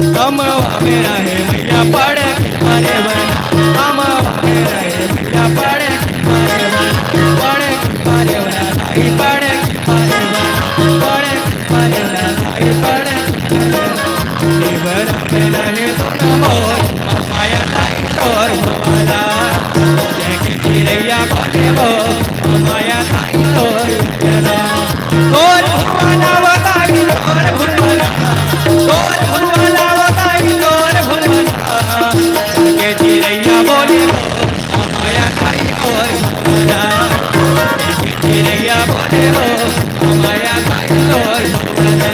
कमवा में रहे मैया पड़े मारे बना, कमवा में रहे मैया पड़े मारे बना, पड़े मारे बना ताई पड़े मारे बना, पड़े मारे बना ताई पड़े बना में रहे तो मोर माया ताई तोर भवाला जैसे चिड़ैया बने वो माया ताई तोर भवाला तोर भवाला बताई तोर भवाला तोर भवाला बताई तोर भवाला के चिड़ैया बोले माया ताई तोर भवाला के चिड़ैया बोले वो माया ताई तोर भवाला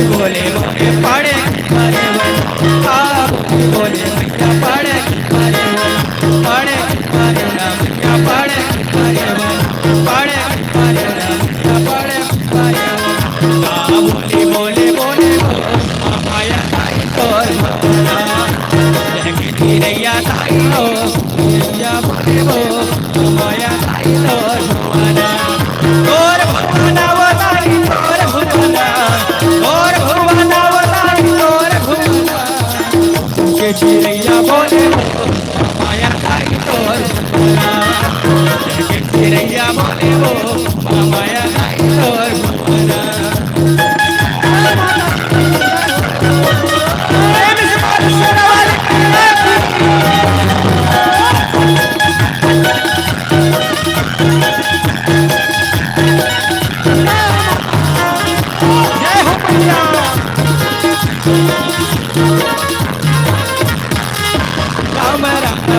बोले बोले पड़े मारे बना, बोले मैया पड़े मारे बना, पड़े मारे बना मैया पड़े मारे बना, पड़े मारे बना मैया पड़े मारे बना, बोले बोले बोले माया ताई तोर भवाला जैसे चिड़ैया ताई हो चिड़ैया बोले वो माया ताई तोर भवाला तोर भवाला वो ताई तोर भवाला और भगवाना बताई तोर भगवाना के चिड़ैया बोले माया ताई तोर भगवाना के चिड़ैया बोले वो माया ताई तोर भगवाना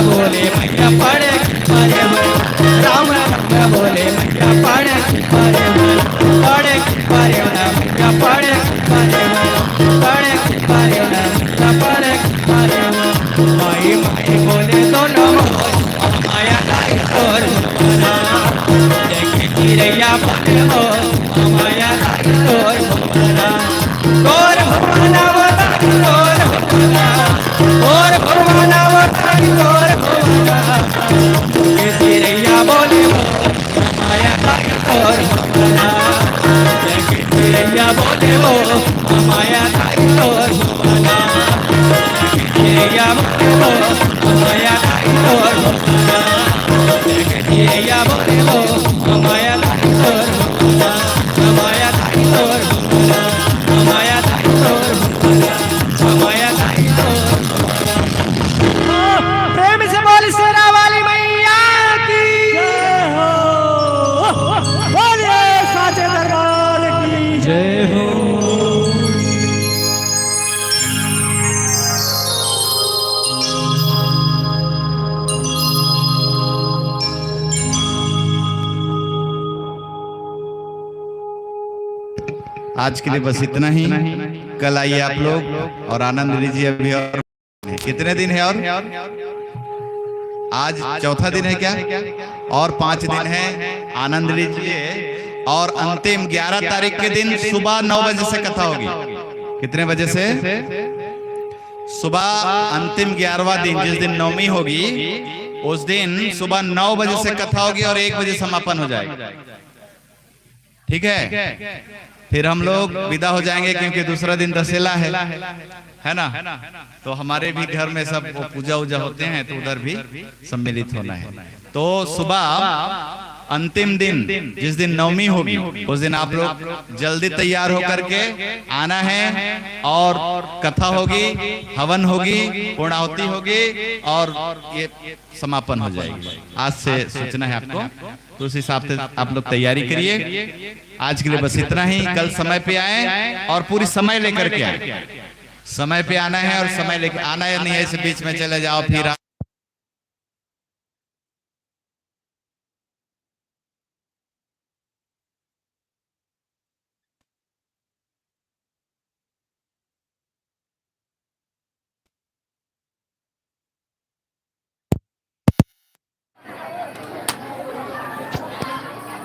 बोले मैया पड़े मारे बना, राम राम बोले मैया पड़े मारे बना, पड़े मारे बना मैया पड़े मारे बना, पड़े मारे बना मैया पड़े मारे बना, माई माई बोले दोनों माया ताई तोर भवाला जैसे चिड़ैया बोले हो माया ताई तोर भवाला तोर भवाला बताई तोर भवाला तोर भवाला बताई तोर के चिड़ैया बोले माया ताई तोर भवाला जैसे चिड़ैया बोले वो माया ताई तोर भवाला चिड़ैया बोले वो माया ताई तोर भवाला जैसे चिड़ैया बोले वो माया ताई तोर भवाला माया ताई तोर भवाला माया ताई तोर भवाला माया ताई तोर प्रेम से बोल सेना वाली मैया की बोलिए साचे दरबार की जय हो। आज के लिए बस इतना ही। कल आइए आप लोग और आनंद लीजिए। अभी और कितने दिन है? और आज चौथा दिन है क्या? और 5 दिन है। आनंद लीजिए। और अंतिम 11 तारीख के दिन सुबह 9 बजे से कथा होगी। कितने बजे से? सुबह अंतिम 11वां दिन, जिस दिन नवमी होगी उस दिन सुबह 9 बजे से कथा होगी और 1 बजे समापन हो जाएगा। ठीक है? फिर हम लोग विदा हो जाएंगे क्योंकि दूसरा दिन दशहरा है ना। तो हमारे भी घर में सब पूजा उजा होते हैं तो उधर भी सम्मिलित होना है। तो सुबह अंतिम दिन जिस दिन नवमी होगी उस दिन आप लोग जल्दी तैयार होकर के आना है और कथा होगी, हवन होगी, पूर्णाहुति होगी और ये समापन हो जाएगी। आज से सूचना है आपको, तो उस हिसाब से आप लोग तैयारी करिए। आज के लिए बस इतना ही। कल समय पे आए और पूरी समय लेकर के आए। समय पे आना है और समय लेकर आना है, नहीं ऐसे बीच में चले जाओ फिर